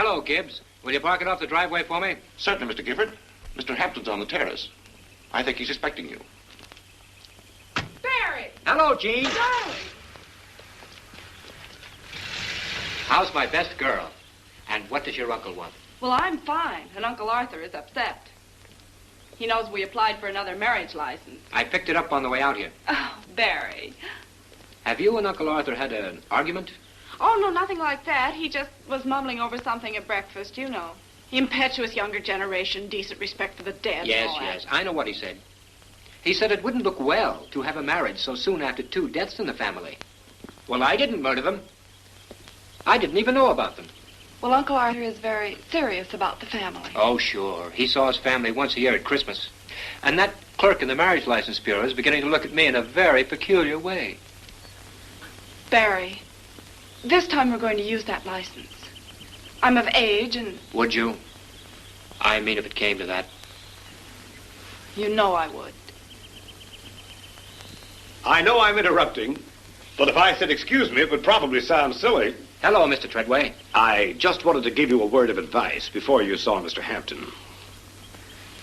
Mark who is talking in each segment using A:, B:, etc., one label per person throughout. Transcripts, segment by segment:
A: Hello, Gibbs. Will you park it off the driveway for me?
B: Certainly, Mr. Gifford. Mr. Hampton's on the terrace. I think he's expecting you.
C: Barry!
A: Hello, Jean.
C: Darling!
A: How's my best girl? And what does your uncle want?
C: Well, I'm fine, and Uncle Arthur is upset. He knows we applied for another marriage license.
A: I picked it up on the way out here.
C: Oh, Barry.
A: Have you and Uncle Arthur had an argument?
C: Oh, no, nothing like that. He just was mumbling over something at breakfast, you know. Impetuous younger generation, decent respect for the dead.
A: Yes, yes. I know what he said. He said it wouldn't look well to have a marriage so soon after 2 deaths in the family. Well, I didn't murder them. I didn't even know about them.
C: Well, Uncle Arthur is very serious about the family.
A: Oh, sure. He saw his family once a year at Christmas. And that clerk in the Marriage License Bureau is beginning to look at me in a very peculiar way.
C: Barry, this time we're going to use that license. I'm of age and...
A: Would you? I mean, if it came to that.
C: You know I would.
D: I know I'm interrupting, but if I said excuse me, it would probably sound silly.
A: Hello, Mr. Treadway.
D: I just wanted to give you a word of advice before you saw Mr. Hampton.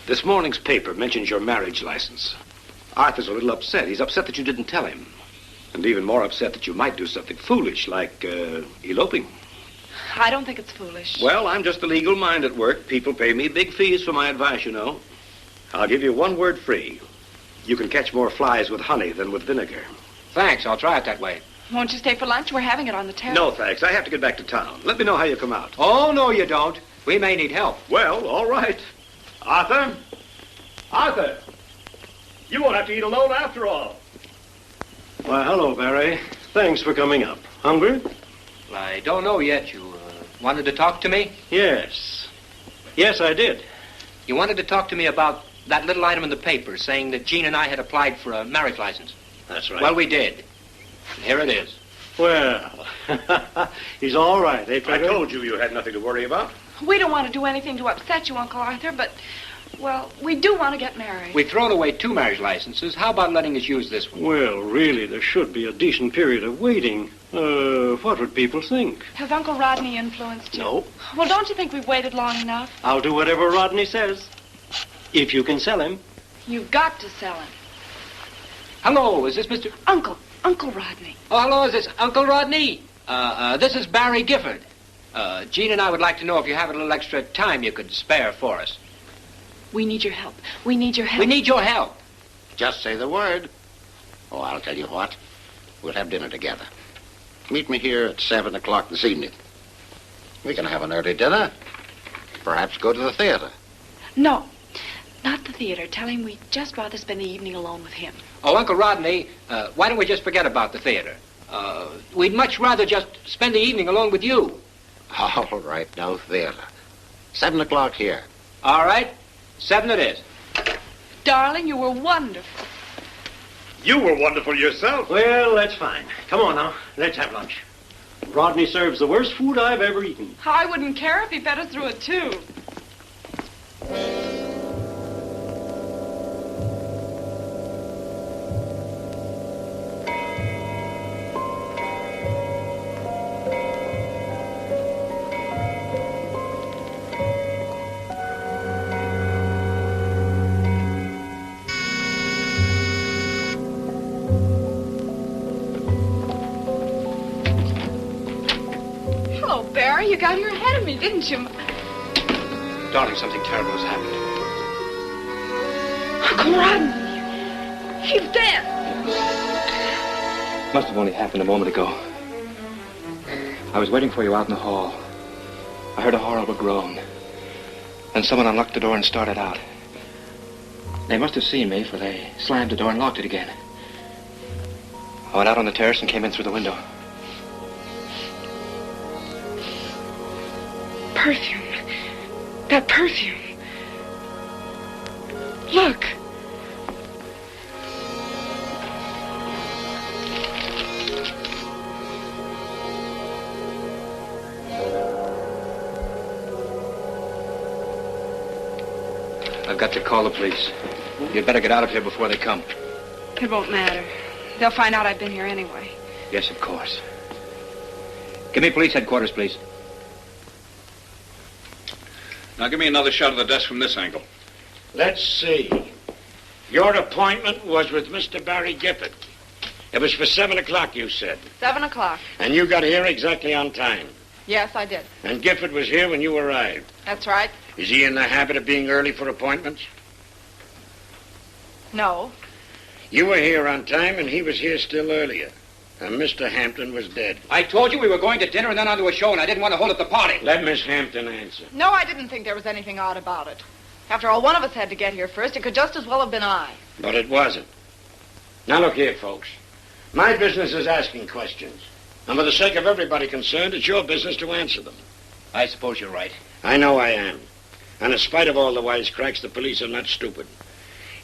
D: This morning's paper mentions your marriage license. Arthur's a little upset. He's upset that you didn't tell him. And even more upset that you might do something foolish, like eloping.
C: I don't think it's foolish.
D: Well, I'm just a legal mind at work. People pay me big fees for my advice, you know. I'll give you one word free. You can catch more flies with honey than with vinegar.
A: Thanks. I'll try it that way.
C: Won't you stay for lunch? We're having it on the terrace.
D: No, thanks. I have to get back to town. Let me know how you come out.
A: Oh, no, you don't. We may need help.
D: Well, all right. Arthur? Arthur! You won't have to eat alone after all.
E: Why, hello, Barry. Thanks for coming up. Hungry?
A: Well, I don't know yet. You wanted to talk to me?
E: Yes. Yes, I did.
A: You wanted to talk to me about that little item in the paper saying that Jean and I had applied for a marriage license.
E: That's right.
A: Well, we did. And here it is.
E: Well, he's all right, eh, Treadway?
D: I told you you had nothing to worry about.
C: We don't want to do anything to upset you, Uncle Arthur, but, well, we do want to get married.
A: We've thrown away 2 marriage licenses. How about letting us use this one?
E: Well, really, there should be a decent period of waiting. What would people think?
C: Has Uncle Rodney influenced you?
E: No.
C: Well, don't you think we've waited long enough?
E: I'll do whatever Rodney says. If you can sell him.
C: You've got to sell him.
A: Hello, is this Mr...
C: Uncle Rodney.
A: Oh, hello, is this Uncle Rodney? This is Barry Gifford. Jean and I would like to know if you have a little extra time you could spare for us.
C: We need your help. We need your help.
A: We need your help.
B: Just say the word. Oh, I'll tell you what. We'll have dinner together. Meet me here at 7 o'clock this evening. We can have an early dinner. Perhaps go to the theater.
C: No, not the theater. Tell him we'd just rather spend the evening alone with him.
A: Oh, Uncle Rodney, why don't we just forget about the theater? We'd much rather just spend the evening alone with you.
B: All right, no theater. 7 o'clock here.
A: All right, 7 it is.
C: Darling, you were wonderful.
D: You were wonderful yourself.
E: Well, that's fine. Come on now. Let's have lunch. Rodney serves the worst food I've ever eaten.
C: I wouldn't care if he fed us through a tube. Barry, you got here ahead of me, didn't you?
A: Darling, something terrible has happened.
C: Uncle Rodney, he's dead.
A: Must have only happened a moment ago. I was waiting for you out in the hall. I heard a horrible groan. Then someone unlocked the door and started out. They must have seen me, for they slammed the door and locked it again. I went out on the terrace and came in through the window.
C: Perfume. That perfume. Look.
A: I've got to call the police. You'd better get out of here before they come.
C: It won't matter. They'll find out I've been here anyway.
A: Yes, of course. Give me police headquarters, please.
F: Now give me another shot of the desk from this angle.
B: Let's see. Your appointment was with Mr. Barry Gifford. It was for 7 o'clock, you said.
C: 7 o'clock.
B: And you got here exactly on time.
C: Yes, I did.
B: And Gifford was here when you arrived.
C: That's right.
B: Is he in the habit of being early for appointments?
C: No.
B: You were here on time, and he was here still earlier. And Mr. Hampton was dead.
A: I told you we were going to dinner and then on to a show, and I didn't want to hold up the party.
B: Let Miss Hampton answer.
C: No, I didn't think there was anything odd about it. After all, one of us had to get here first. It could just as well have been I.
B: But it wasn't. Now look here, folks. My business is asking questions. And for the sake of everybody concerned, it's your business to answer them.
A: I suppose you're right.
B: I know I am. And in spite of all the wisecracks, the police are not stupid.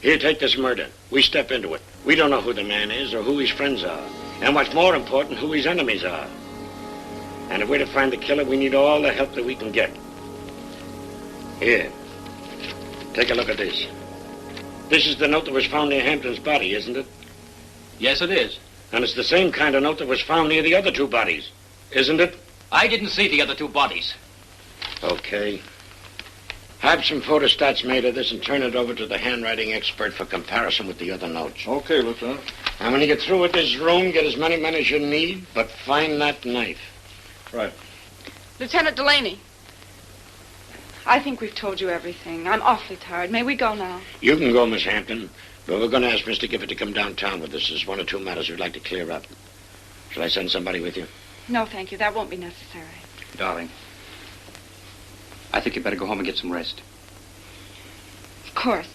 B: Here, take this murder. We step into it. We don't know who the man is or who his friends are. And what's more important, who his enemies are. And if we're to find the killer, we need all the help that we can get. Here. Take a look at this. This is the note that was found near Hampton's body, isn't it?
A: Yes, it is.
B: And it's the same kind of note that was found near the other two bodies, isn't it?
A: I didn't see the other two bodies.
B: Okay. Have some photostats made of this and turn it over to the handwriting expert for comparison with the other notes.
F: Okay, Lieutenant.
B: And when you get through with this room, get as many men as you need, but find that knife.
F: Right.
C: Lieutenant Delaney. I think we've told you everything. I'm awfully tired. May we go now?
B: You can go, Miss Hampton. But we're going to ask Mr. Gifford to come downtown with us. There's one or two matters we'd like to clear up. Shall I send somebody with you?
C: No, thank you. That won't be necessary.
A: Darling, I think you better go home and get some rest.
C: Of course.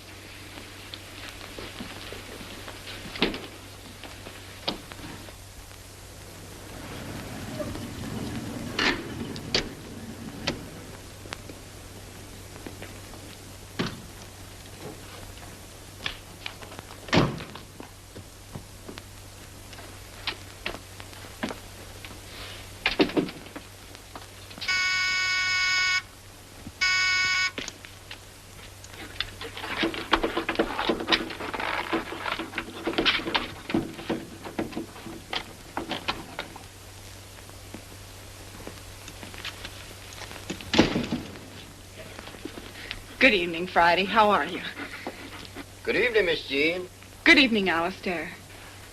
C: Good evening, Friday. How are you?
G: Good evening, Miss Jean.
C: Good evening, Alistair.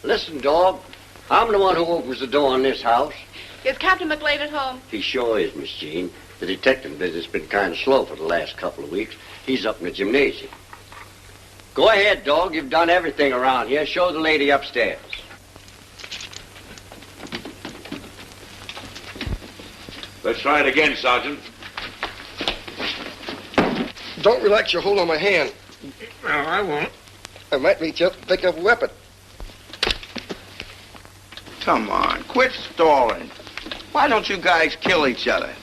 G: Listen, dog, I'm the one who opens the door in this house.
C: Is Captain Maclain at home?
G: He sure is, Miss Jean. The detective business has been kind of slow for the last couple of weeks. He's up in the gymnasium. Go ahead, dog. You've done everything around here. Show the lady upstairs.
F: Let's try it again, Sergeant.
H: Don't relax your hold on my hand.
B: No, I won't.
H: I might reach up and pick up a weapon.
I: Come on, quit stalling. Why don't you guys kill each other?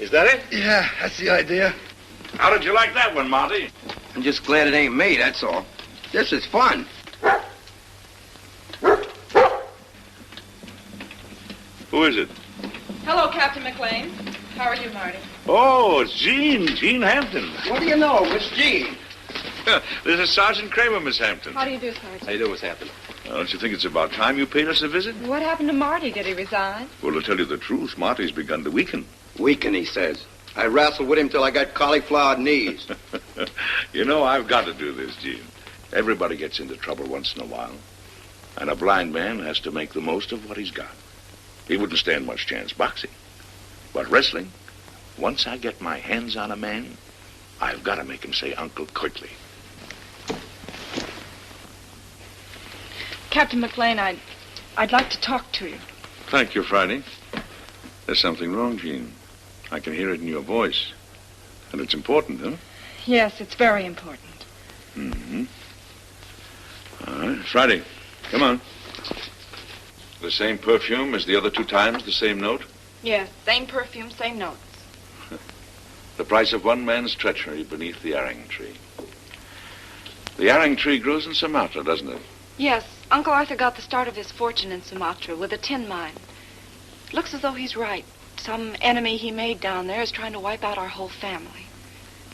H: Is that it? Yeah, that's the idea.
F: How did you like that one, Marty?
I: I'm just glad it ain't me, that's all. This is fun.
F: Who is it?
C: Hello, Captain Maclain. How are you, Marty?
F: Oh, it's Jean Hampton.
I: What do you know, Miss Jean?
F: This is Sergeant Kramer, Miss Hampton.
C: How do you do, Sergeant?
F: How you doing, Miss Hampton? Don't you think it's about time you paid us a visit?
C: What happened to Marty? Did he resign?
F: Well, to tell you the truth, Marty's begun to weaken.
I: Weaken, he says. I wrestled with him till I got cauliflower knees.
F: You know, I've got to do this, Jean. Everybody gets into trouble once in a while. And a blind man has to make the most of what he's got. He wouldn't stand much chance boxing. But wrestling, once I get my hands on a man, I've got to make him say uncle quickly.
C: Captain Maclain, I'd like to talk to you.
F: Thank you, Friday. There's something wrong, Jean. I can hear it in your voice. And it's important, huh?
C: Yes, it's very important.
F: Mm-hmm. All right, Friday, come on. The same perfume as the other two times, the same note?
C: Yes, same perfume, same notes.
F: The price of one man's treachery beneath the arang tree. The arang tree grows in Sumatra, doesn't it?
C: Yes, Uncle Arthur got the start of his fortune in Sumatra with a tin mine. Looks as though he's right. Some enemy he made down there is trying to wipe out our whole family.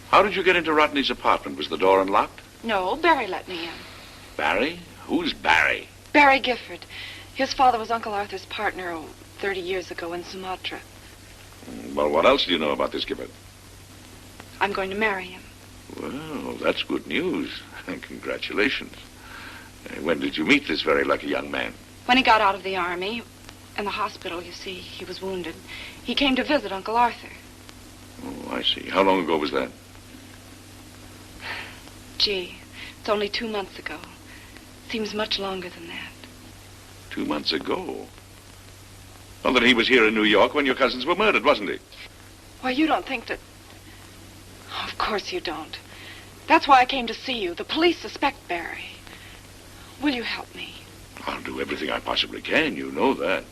F: How did you get into Rodney's apartment? Was the door unlocked?
C: No, Barry let me in.
F: Barry? Who's Barry?
C: Barry Gifford. His father was Uncle Arthur's partner 30 years ago in Sumatra.
F: Well, what else do you know about this Gifford?
C: I'm going to marry him.
F: Well, that's good news. Congratulations. When did you meet this very lucky young man?
C: When he got out of the army, in the hospital, you see, he was wounded. He came to visit Uncle Arthur.
F: Oh, I see. How long ago was that?
C: Gee, it's only 2 months ago. Seems much longer than that.
F: 2 months ago? Well, then he was here in New York when your cousins were murdered, wasn't he?
C: Why, you don't think that... Of course you don't. That's why I came to see you. The police suspect Barry. Will you help me?
F: I'll do everything I possibly can. You know that.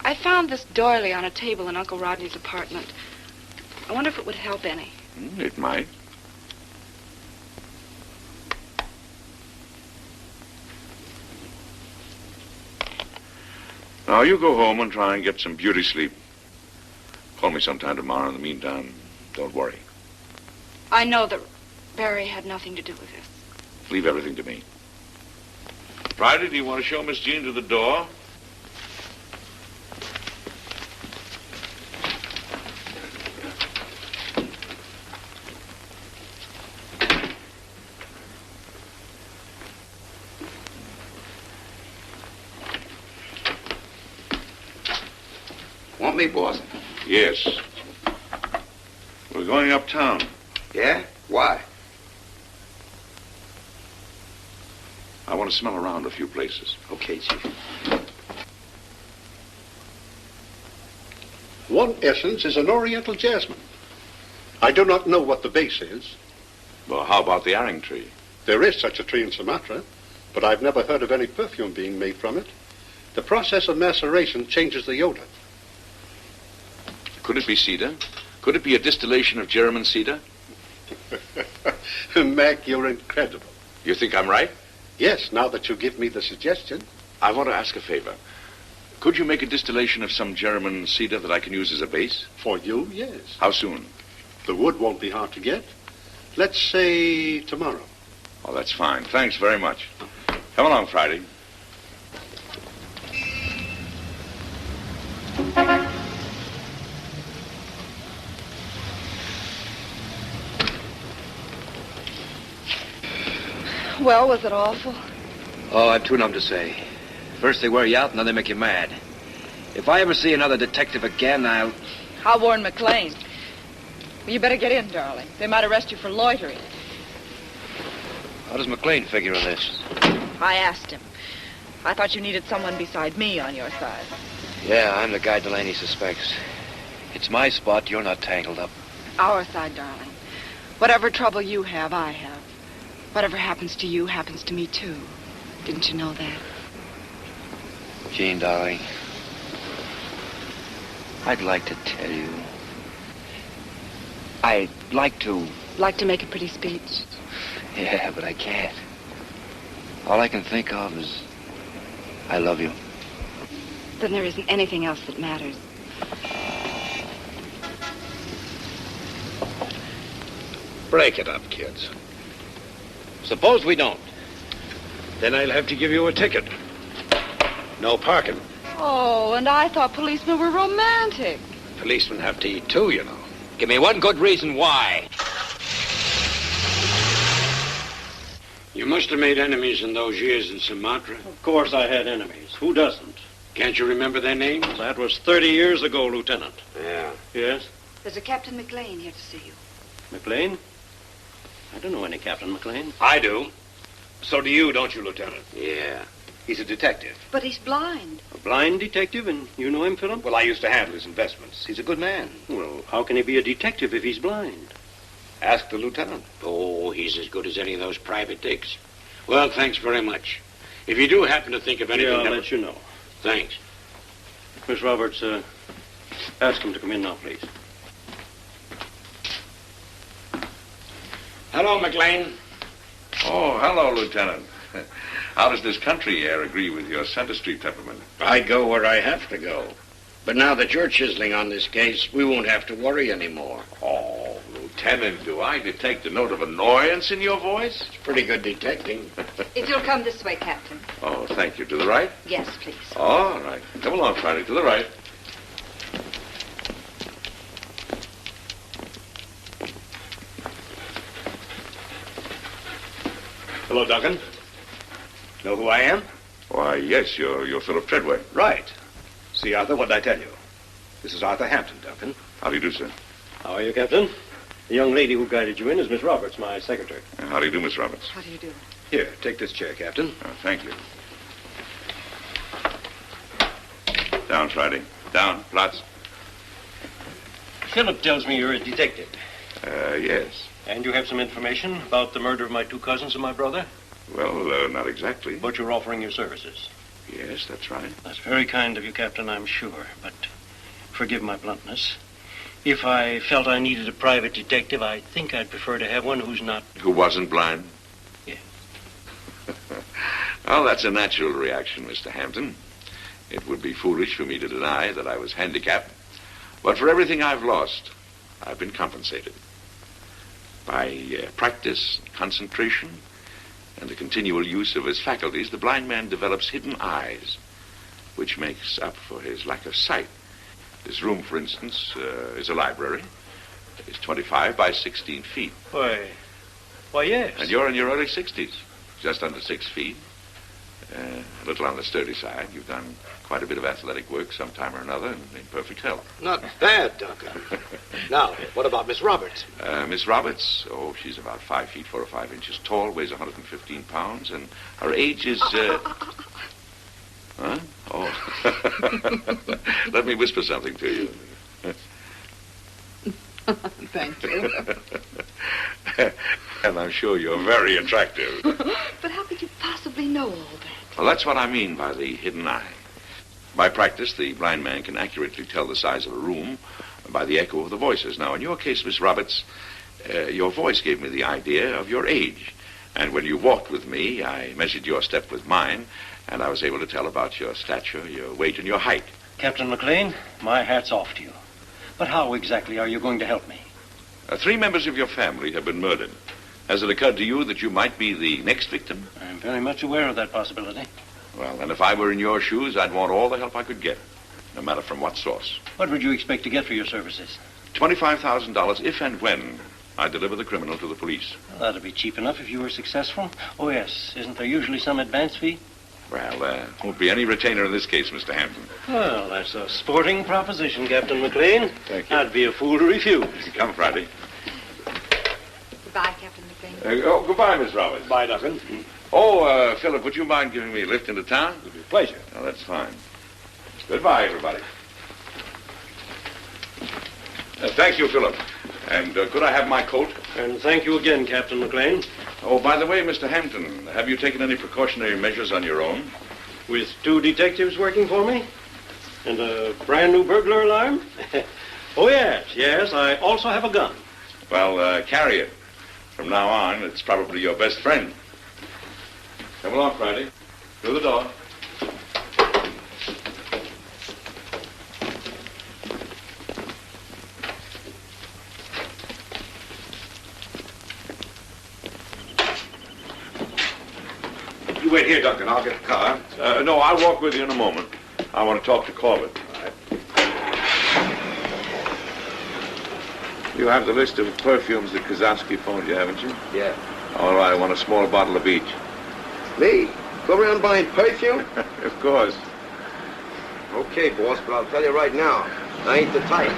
C: I found this doily on a table in Uncle Rodney's apartment. I wonder if it would help any.
F: It might. Now, you go home and try and get some beauty sleep. Call me sometime tomorrow. In the meantime, don't worry.
C: I know that Barry had nothing to do with this.
F: Leave everything to me. Friday, do you want to show Miss Jean to the door?
I: Want me, boss?
F: Yes. We're going uptown.
I: Yeah? Why?
F: I want to smell around a few places.
I: Okay, Chief.
J: One essence is an oriental jasmine. I do not know what the base is.
F: Well, how about the aring tree?
J: There is such a tree in Sumatra, but I've never heard of any perfume being made from it. The process of maceration changes the odor.
F: Could it be cedar? Could it be a distillation of German cedar?
J: Mac, you're incredible.
F: You think I'm right?
J: Yes, now that you give me the suggestion.
F: I want to ask a favor. Could you make a distillation of some German cedar that I can use as a base?
J: For you, yes.
F: How soon?
J: The wood won't be hard to get. Let's say tomorrow.
F: Oh, that's fine. Thanks very much. Come along, Friday.
C: Well, was it awful?
A: Oh, I'm too numb to say. First they wear you out, and then they make you mad. If I ever see another detective again, I'll
K: warn Maclain. Well, you better get in, darling. They might arrest you for loitering.
A: How does Maclain figure in this?
K: I asked him. I thought you needed someone beside me on your side.
A: Yeah, I'm the guy Delaney suspects. It's my spot. You're not tangled up.
C: Our side, darling. Whatever trouble you have, I have. Whatever happens to you happens to me, too. Didn't you know that?
A: Jean, darling, I'd like to tell you. I'd like to...
C: Like to make a pretty speech?
A: Yeah, but I can't. All I can think of is... I love you.
C: Then there isn't anything else that matters.
D: Break it up, kids.
E: Suppose we don't. Then I'll have to give you a ticket. No parking.
K: Oh, and I thought policemen were romantic.
D: Policemen have to eat too, you know.
E: Give me one good reason why.
L: You must have made enemies in those years in Sumatra.
E: Of course I had enemies. Who doesn't?
L: Can't you remember their names?
E: That was 30 years ago, Lieutenant.
L: Yeah.
E: Yes?
C: There's a Captain Maclain here to see you.
E: Maclain? I don't know any Captain Maclain.
D: I do. So do you, don't you, Lieutenant?
L: Yeah.
D: He's a detective.
C: But he's blind.
E: A blind detective, and you know him, Phillip?
D: Well, I used to handle his investments. He's a good man.
E: Well, how can he be a detective if he's blind?
D: Ask the lieutenant.
L: Oh, he's as good as any of those private dicks. Well, thanks very much. If you do happen to think of anything...
E: Yeah, I'll let you know.
L: Thanks.
E: Miss Roberts, ask him to come in now, please.
L: Hello, Maclain.
F: Oh, hello, Lieutenant. How does this country air agree with your Center Street temperament?
L: I go where I have to go. But now that you're chiseling on this case, we won't have to worry anymore.
F: Oh, Lieutenant, do I detect a note of annoyance in your voice?
L: It's pretty good detecting.
K: If you'll come this way, Captain.
F: Oh, thank you. To the right?
K: Yes, please.
F: All right. Come along, Friday. To the right.
D: Hello, Duncan. Know who I am?
F: Why, yes, you're Philip Treadway.
D: Right. See, Arthur, what did I tell you? This is Arthur Hampton, Duncan.
F: How do you do, sir?
M: How are you, Captain? The young lady who guided you in is Miss Roberts, my secretary.
F: How do you do, Miss Roberts?
K: How do you do?
D: Here, take this chair, Captain.
F: Thank you. Down, Friday. Down, Platz.
M: Philip tells me you're a detective.
F: Yes.
M: And you have some information about the murder of my two cousins and my brother?
F: Well, not exactly.
M: But you're offering your services.
F: Yes, that's right.
M: That's very kind of you, Captain, I'm sure. But forgive my bluntness. If I felt I needed a private detective, I think I'd prefer to have one who's not...
F: Who wasn't blind?
M: Yes.
F: Well, that's a natural reaction, Mr. Hampton. It would be foolish for me to deny that I was handicapped. But for everything I've lost, I've been compensated. By practice, concentration, and the continual use of his faculties, the blind man develops hidden eyes, which makes up for his lack of sight. This room, for instance, is a library. It's 25 by 16 feet.
M: Why, yes.
F: And you're in your early 60s, just under 6 feet. A little on the sturdy side. You've done quite a bit of athletic work sometime or another and in perfect health.
D: Not bad, Duncan. Now, what about Miss Roberts?
F: Miss Roberts, she's about 5 feet 4 or 5 inches tall, weighs 115 pounds, and her age is... Huh? Oh. Let me whisper something to you.
K: Thank you.
F: And I'm sure you're very attractive.
K: But how could you possibly know all that?
F: Well, that's what I mean by the hidden eye. By practice, the blind man can accurately tell the size of a room by the echo of the voices. Now, in your case, Miss Roberts, your voice gave me the idea of your age. And when you walked with me, I measured your step with mine, and I was able to tell about your stature, your weight, and your height.
M: Captain Maclain, my hat's off to you. But how exactly are you going to help me?
F: 3 members of your family have been murdered. Has it occurred to you that you might be the next victim?
M: I'm very much aware of that possibility.
F: Well, then if I were in your shoes, I'd want all the help I could get, no matter from what source.
M: What would you expect to get for your services?
F: $25,000 if and when I deliver the criminal to the police.
M: Well, that'd be cheap enough if you were successful. Oh, yes. Isn't there usually some advance fee?
F: Well, there won't be any retainer in this case, Mr. Hampton.
M: Well, that's a sporting proposition, Captain Maclain.
F: Thank you.
M: I'd be a fool to refuse.
F: Come, Friday.
K: Goodbye, Captain Maclain.
F: Goodbye, Miss Roberts.
D: Bye, Duncan.
F: Oh, Philip, would you mind giving me a lift into town?
D: It would be a pleasure.
F: Oh, that's fine. Goodbye, everybody. Thank you, Philip. And could I have my coat?
M: And thank you again, Captain Maclain.
F: Oh, by the way, Mr. Hampton, have you taken any precautionary measures on your own?
M: With 2 detectives working for me? And a brand new burglar alarm? Oh, yes, I also have a gun.
F: Well, carry it. From now on, it's probably your best friend. Come along, Friday. Through the door.
D: You wait here, Duncan. I'll get the car.
F: No, I'll walk with you in a moment. I want to talk to Corbett.
D: All right.
F: You have the list of perfumes that Kozowski phoned you, haven't you?
H: Yeah.
F: All right, I want a small bottle of each.
H: Me? Go around buying perfume?
F: Of course.
H: Okay, boss, but I'll tell you right now, I ain't the type.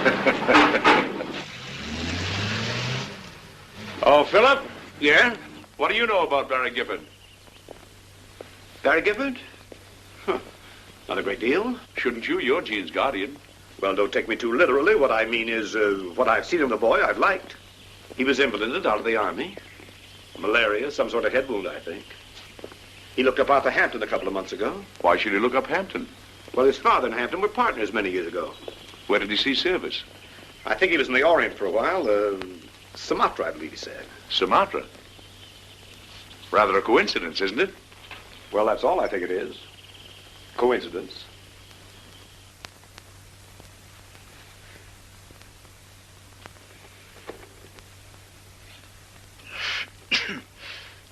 F: Oh, Philip?
D: Yeah?
F: What do you know about Barry Gifford?
D: Barry Gifford? Huh. Not a great deal.
F: Shouldn't you? You're Gene's guardian.
D: Well, don't take me too literally. What I mean is, what I've seen in the boy, I've liked. He was invalided out of the army. Malaria, some sort of head wound, I think. He looked up Arthur Hampton a couple of months ago.
F: Why should he look up Hampton?
D: Well, his father and Hampton were partners many years ago.
F: Where did he see service?
D: I think he was in the Orient for a while. Sumatra, I believe he said.
F: Sumatra? Rather a coincidence, isn't it?
D: Well, that's all I think it is. Coincidence.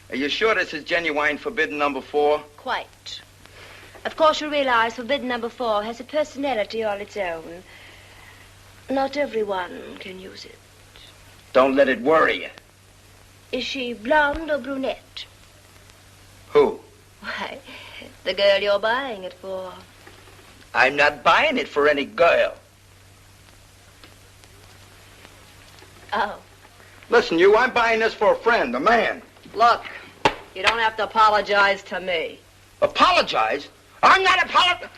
I: Are you sure this is genuine forbidden number 4?
N: Quite. Of course, you realize forbidden number 4 has a personality all its own. Not everyone can use it.
I: Don't let it worry you.
N: Is she blonde or brunette?
I: Who?
N: Why, the girl you're buying it for.
I: I'm not buying it for any girl.
N: Oh.
I: Listen, you, I'm buying this for a friend, a man.
O: Look, you don't have to apologize to me.
I: Apologize? I'm not apologizing.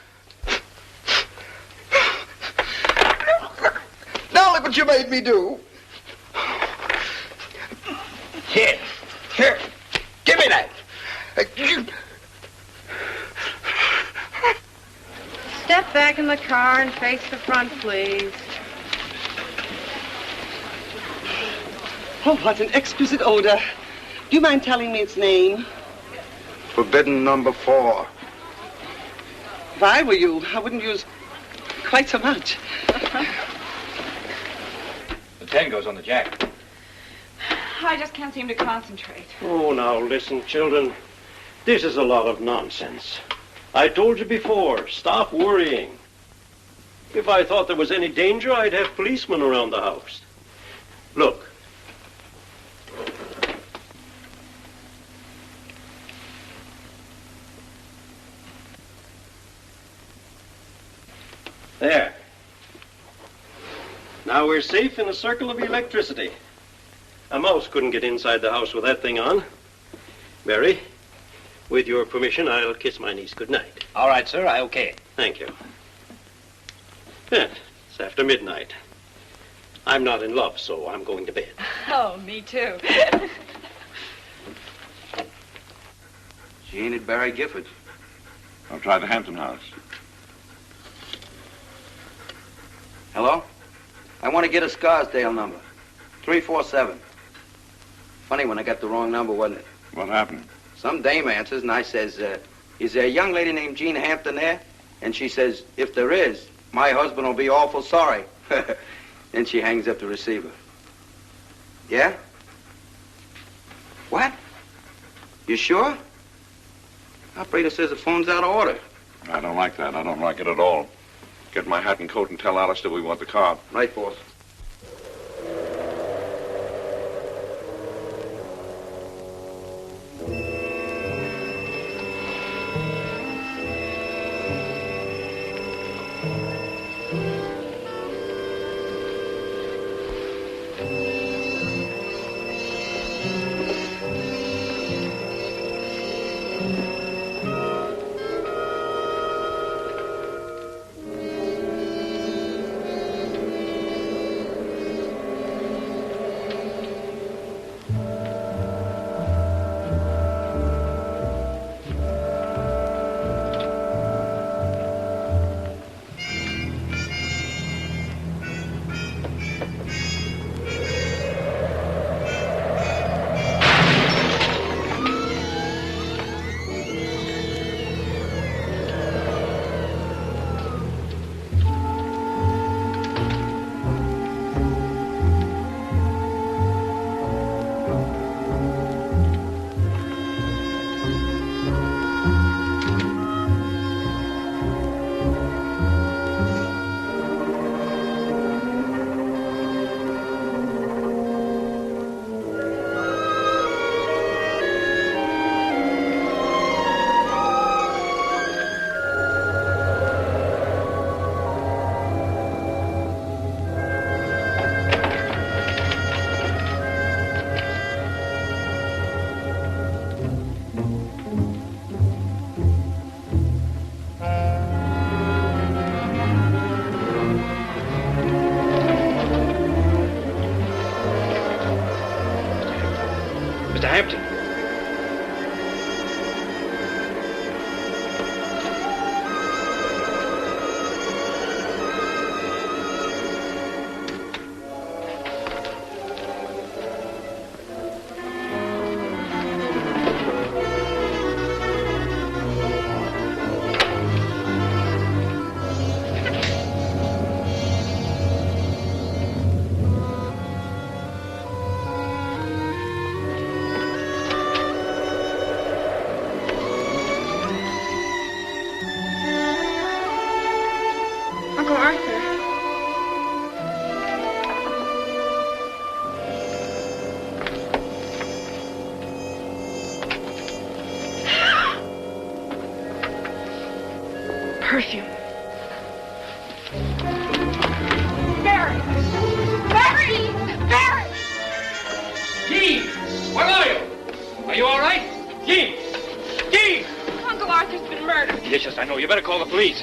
I: Now look what you made me do. Here. Give me that.
O: Step back in the car and face the front, please.
P: Oh, what an exquisite odor. Do you mind telling me its name?
I: Forbidden number 4.
P: If I were you, I wouldn't use quite so much.
A: The 10 goes on the jack.
C: I just can't seem to concentrate.
M: Oh, now listen, children. This is a lot of nonsense. I told you before, stop worrying. If I thought there was any danger, I'd have policemen around the house. Look. There. Now we're safe in a circle of electricity. A mouse couldn't get inside the house with that thing on. Mary, with your permission, I'll kiss my niece goodnight.
E: All right, sir, I okay.
M: Thank you. Yeah, it's after midnight. I'm not in love, so I'm going to bed.
C: Oh, me too.
H: She ain't at Barry Gifford's.
F: I'll try the Hampton house.
H: Hello? I want to get a Scarsdale number. 347. Funny when I got the wrong number, wasn't it?
F: What happened?
H: Some dame answers, and I says, is there a young lady named Jean Hampton there? And she says, if there is, my husband will be awful sorry. Then she hangs up the receiver. Yeah? What? You sure? Operator says the phone's out of order.
F: I don't like that. I don't like it at all. Get my hat and coat and tell Alistair we want the car.
H: Right, boss.
E: Hampton.
C: perfume.
Q: Barry! Barry! Barry!
E: Jean! Where are you? Are you all right? Jean! Jean!
C: Uncle Arthur's been murdered.
E: Yes, I know. You better call the police.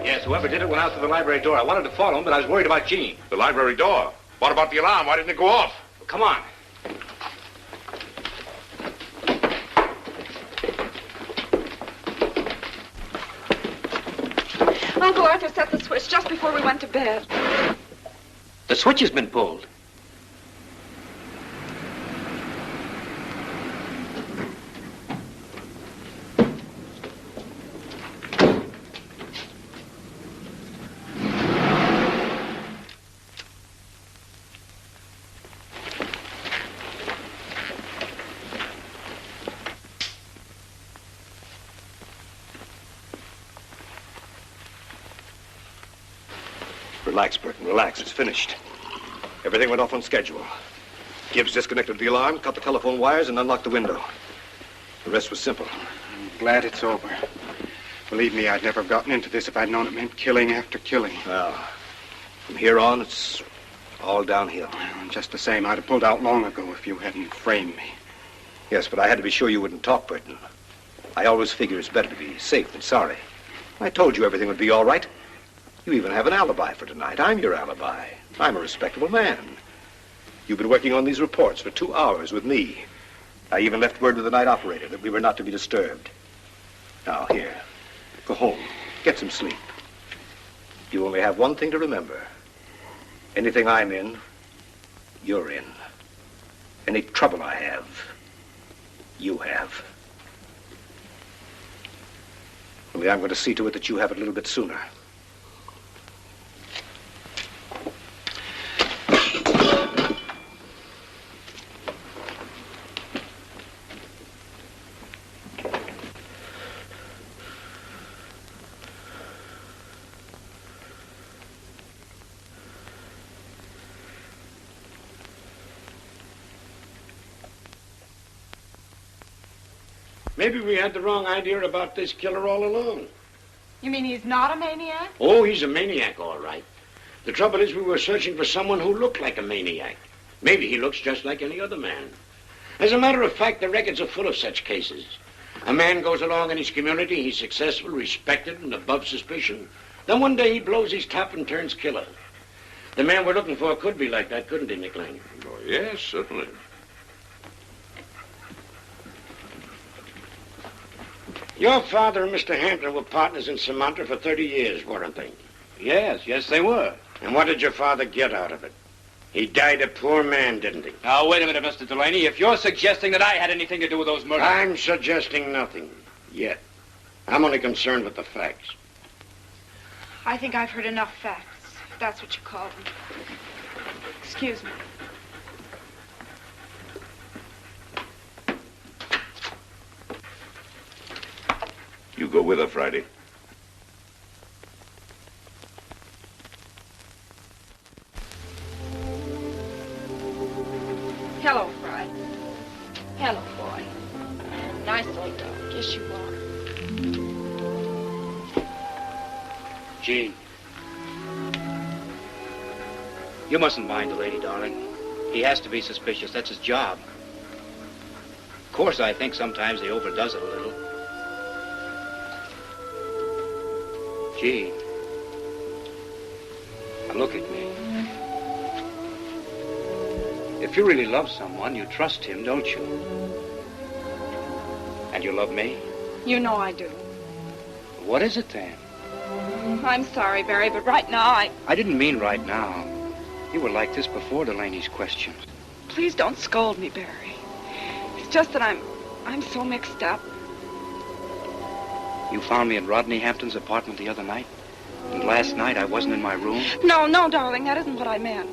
E: Yes, whoever did it went out through the library door. I wanted to follow him, but I was worried about Jean.
F: The library door? What about the alarm? Why didn't it go off?
E: Well, come on.
C: Uncle Arthur set the switch just before we went to bed.
E: The switch has been pulled.
M: Relax, Burton, relax. It's finished. Everything went off on schedule. Gibbs disconnected the alarm, cut the telephone wires, and unlocked the window. The rest was simple.
R: I'm glad it's over. Believe me, I'd never have gotten into this if I'd known it meant killing after killing.
M: Well, from here on, it's all downhill.
R: Well, just the same, I'd have pulled out long ago if you hadn't framed me.
M: Yes, but I had to be sure you wouldn't talk, Burton. I always figure it's better to be safe than sorry. I told you everything would be all right. You even have an alibi for tonight. I'm your alibi. I'm a respectable man. You've been working on these reports for 2 hours with me. I even left word with the night operator that we were not to be disturbed. Now, here. Go home. Get some sleep. You only have one thing to remember. Anything I'm in, you're in. Any trouble I have, you have. Only I'm going to see to it that you have it a little bit sooner.
L: Maybe we had the wrong idea about this killer all along.
K: You mean he's not a maniac?
L: Oh, he's a maniac, all right. The trouble is we were searching for someone who looked like a maniac. Maybe he looks just like any other man. As a matter of fact, the records are full of such cases. A man goes along in his community, he's successful, respected, and above suspicion. Then one day he blows his top and turns killer. The man we're looking for could be like that, couldn't he, Maclain?
F: Oh, yes, certainly.
L: Your father and Mr. Hampton were partners in Sumatra for 30 years, weren't they?
E: Yes, they were.
L: And what did your father get out of it? He died a poor man, didn't he?
E: Now, wait a minute, Mr. Delaney. If you're suggesting that I had anything to do with those murders...
L: I'm suggesting nothing. Yet. I'm only concerned with the facts.
C: I think I've heard enough facts, if that's what you call them. Excuse me.
F: You go with her, Friday.
C: Hello, Friday. Hello, boy. Nice old dog. Yes, you are.
E: Jean. You mustn't mind the lady, darling. He has to be suspicious. That's his job. Of course, I think sometimes he overdoes it a little. Jean. Now look at me. If you really love someone, you trust him, don't you? And you love me?
C: You know I do.
E: What is it then?
C: I'm sorry, Barry, but right now
E: I didn't mean right now. You were like this before Delaney's questions.
C: Please don't scold me, Barry. It's just that I'm so mixed up.
E: You found me in Rodney Hampton's apartment the other night? And last night I wasn't in my room?
C: No, darling, that isn't what I meant.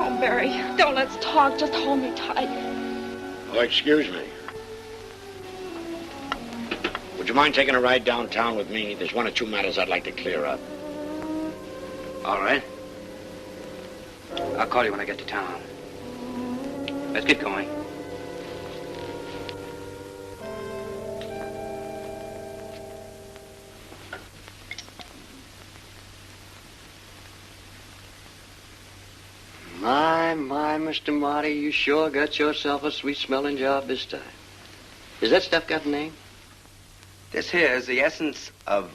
C: Oh, Barry, don't let's talk. Just hold me tight.
L: Oh, excuse me. Would you mind taking a ride downtown with me? There's one or two matters I'd like to clear up.
E: All right. I'll call you when I get to town. Let's get going.
G: My, Mr. Marty, you sure got yourself a sweet-smelling job this time. Has that stuff got a name?
H: This here is the essence of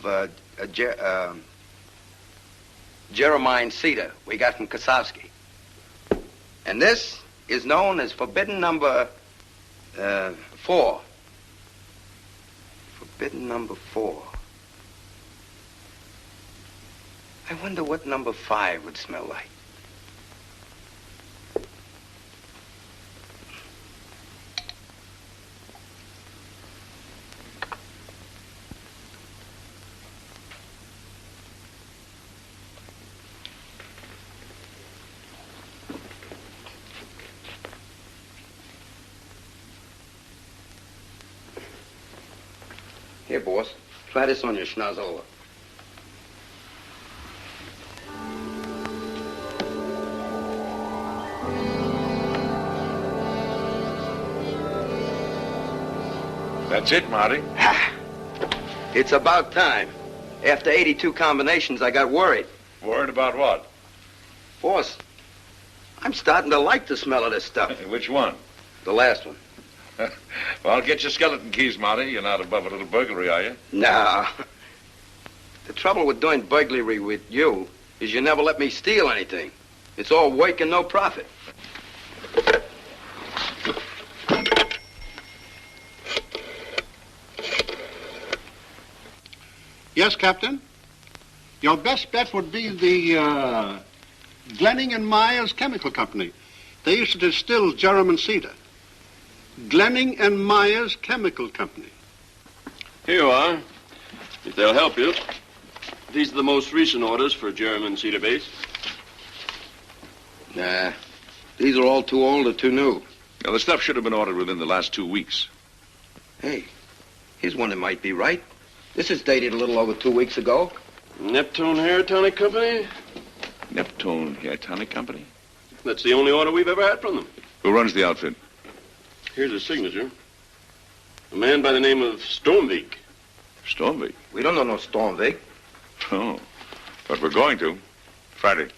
H: Jeremiah cedar we got from Coxe. And this is known as forbidden number 4. Forbidden number 4. I wonder what number 5 would smell like. Here, boss. Try this on your schnozola.
F: That's it, Marty.
H: It's about time. After 82 combinations, I got worried.
F: Worried about what?
H: Boss, I'm starting to like the smell of this stuff.
F: Which one?
H: The last one.
F: Well, get your skeleton keys, Marty. You're not above a little burglary, are you?
H: No. The trouble with doing burglary with you is you never let me steal anything. It's all work and no profit.
J: Yes, Captain? Your best bet would be the Glenning and Myers Chemical Company. They used to distill Jerem and cedar. Glenning and Myers Chemical Company.
M: Here you are. If they'll help you. These are the most recent orders for Jerem and cedar base.
H: Nah. These are all too old or too new.
F: Now, the stuff should have been ordered within the last 2 weeks.
H: Hey, here's one that might be right. This is dated a little over 2 weeks ago.
M: Neptune Hair Tonic Company?
F: Neptune Hair Tonic Company?
M: That's the only order we've ever had from them.
F: Who runs the outfit?
M: Here's his signature. A man by the name of Stormvik.
F: Stormvik?
H: We don't know no Stormvik.
F: Oh, but we're going to. Friday.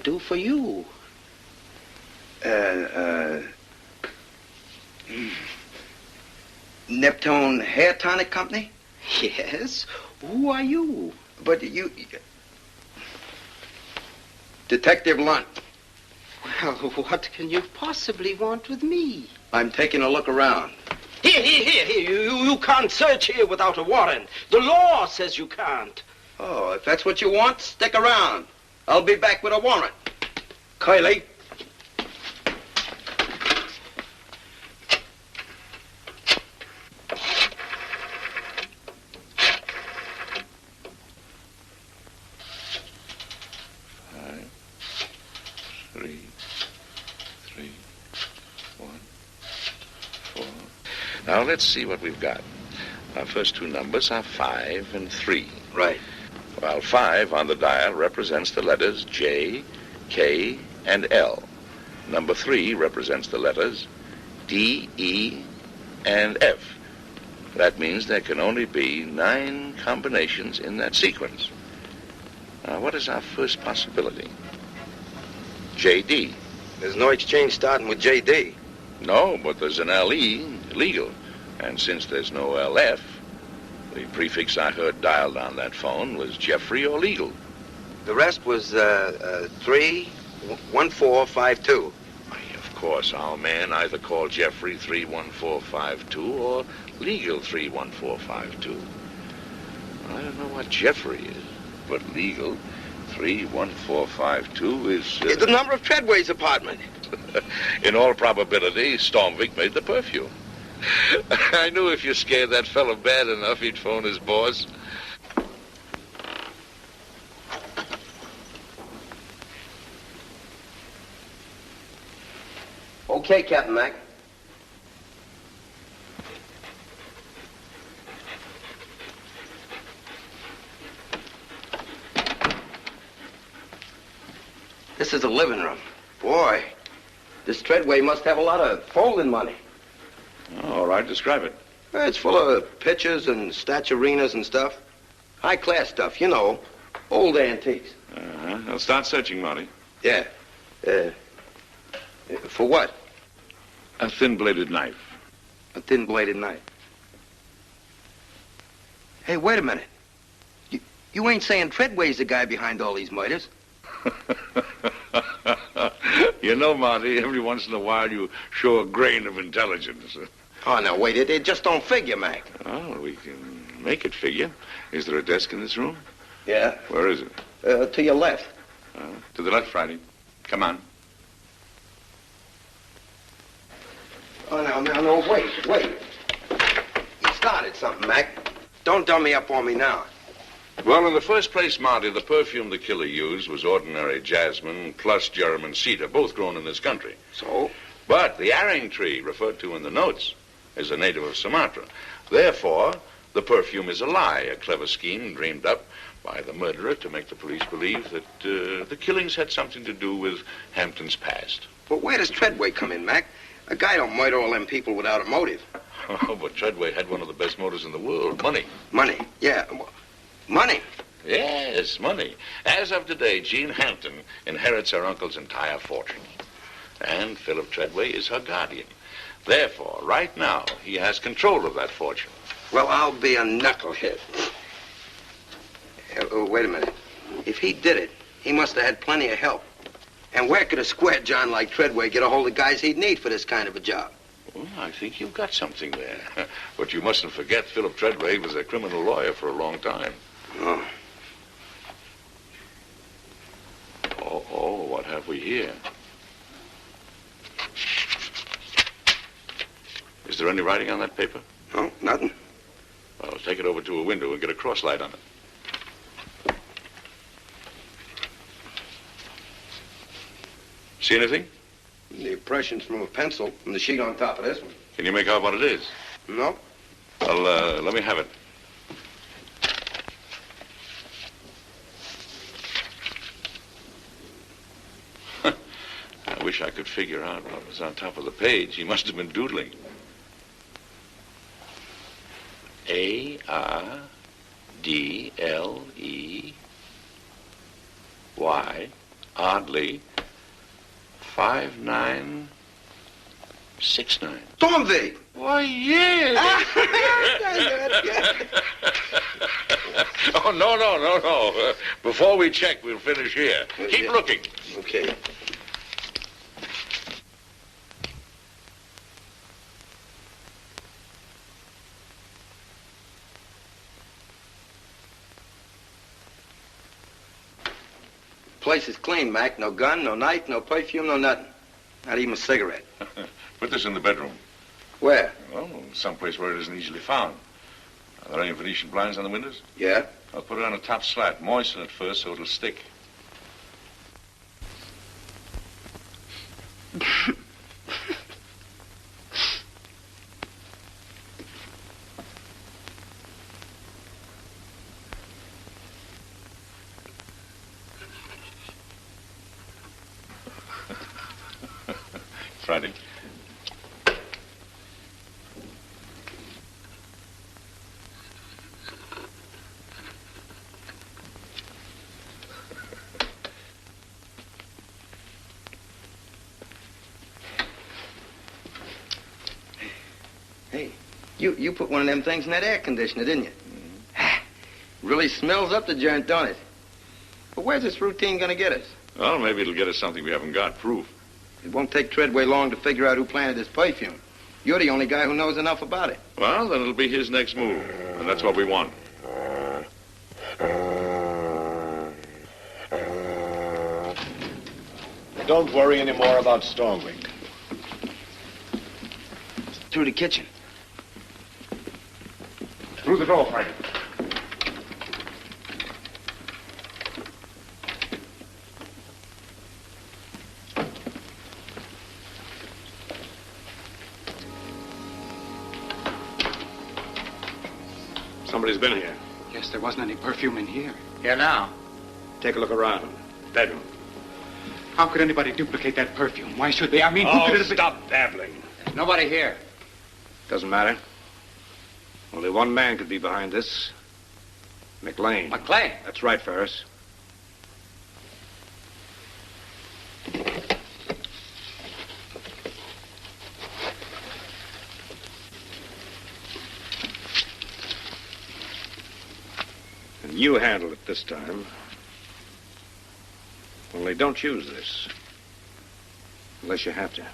H: Do for you? Neptune Hair Tonic Company? Yes. Who are you? But you... Detective Lunt.
S: Well, what can you possibly want with me?
H: I'm taking a look around.
S: Here. You can't search here without a warrant. The law says you can't.
H: Oh, if that's what you want, stick around. I'll be back with a warrant. Kylie.
F: Five, three, 1, 4. Now, let's see what we've got. Our first two numbers are 5 and 3.
H: Right.
F: While 5 on the dial represents the letters J, K, and L. Number 3 represents the letters D, E, and F. That means there can only be 9 combinations in that sequence. Now, what is our first possibility? JD.
H: There's no exchange starting with JD.
F: No, but there's an LE, legal. And since there's no LF, the prefix I heard dialed on that phone was Jeffrey or legal.
H: The rest was 31452.
F: Of course, our man either called Jeffrey 31452 or legal 31452. I don't know what Jeffrey is, but legal 31452 is...
H: The number of Treadway's apartment.
F: In all probability, Stormvik made the perfume. I knew if you scared that fellow bad enough, he'd phone his boss.
H: Okay, Captain Mac. This is the living room. Boy, this Treadway must have a lot of folding money.
F: All right, describe it.
H: It's full of pictures and statuarinas and stuff. High-class stuff, you know. Old antiques.
F: I'll start searching, Marty.
H: Yeah. For what?
F: A thin-bladed knife.
H: A thin-bladed knife. Hey, wait a minute. You ain't saying Treadway's the guy behind all these murders?
F: You know, Marty, every once in a while you show a grain of intelligence.
H: Oh, no, wait. It just don't figure, Mac.
F: Oh, we can make it figure. Is there a desk in this room?
H: Yeah.
F: Where is it?
H: To your left.
F: To the left, Friday. Come on.
H: Oh, no, wait. You started something, Mac. Don't dumb me up on me now.
F: Well, in the first place, Marty, the perfume the killer used was ordinary jasmine plus German cedar, both grown in this country.
H: So?
F: But the arang tree referred to in the notes is a native of Sumatra. Therefore, the perfume is a lie, a clever scheme dreamed up by the murderer to make the police believe that the killings had something to do with Hampton's past.
H: But where does Treadway come in, Mac? A guy don't murder all them people without a motive.
F: Oh, but Treadway had one of the best motives in the world, money.
H: Money, yeah. Money?
F: Yes, money. As of today, Jean Hampton inherits her uncle's entire fortune. And Philip Treadway is her guardian. Therefore, right now, he has control of that fortune.
H: Well, I'll be a knucklehead. Wait a minute. If he did it, he must have had plenty of help. And where could a square John like Treadway get a hold of guys he'd need for this kind of a job?
F: Well, I think you've got something there. But you mustn't forget Philip Treadway was a criminal lawyer for a long time.
H: Oh.
F: Oh, what have we here? Is there any writing on that paper?
H: No, nothing.
F: Well, take it over to a window and get a cross light on it. See anything?
H: The impressions from a pencil and the sheet on top of this one.
F: Can you make out what it is?
H: No.
F: Well, let me have it. I wish I could figure out what was on top of the page. He must have been doodling. A-R-D-L-E-Y, oddly, 5969.
H: Stormvik!
F: Why, yeah. Oh, no. Before we check, we'll finish here. Keep looking.
H: Okay. Place is clean, Mac. No gun, no knife, no perfume, no nothing. Not even a cigarette.
F: Put this in the bedroom.
H: Where?
F: Well, someplace where it isn't easily found. Are there any Venetian blinds on the windows?
H: Yeah.
F: I'll put it on a top slat. Moisten it first so it'll stick. Friday.
H: Hey, you put one of them things in that air conditioner, didn't you? Really smells up the joint, don't it?
I: But where's this routine going to get us?
F: Well, maybe it'll get us something we haven't got, proof.
I: It won't take Treadway long to figure out who planted this perfume. You're the only guy who knows enough about it.
F: Well, then it'll be his next move, and that's what we want.
D: Don't worry any more about Stormwind.
I: Through the kitchen.
D: Through the door, Frank. Somebody's been here.
R: Yes, there wasn't any perfume in here.
I: Here now.
D: Take a look around. Bedroom.
R: How could anybody duplicate that perfume? Why should they? I mean, who could it have been?
D: Stop babbling.
I: There's nobody here.
D: Doesn't matter. Only one man could be behind this. Maclain.
I: Maclain?
D: That's right, Ferris. And you handle it this time. Only don't use this. Unless you have to.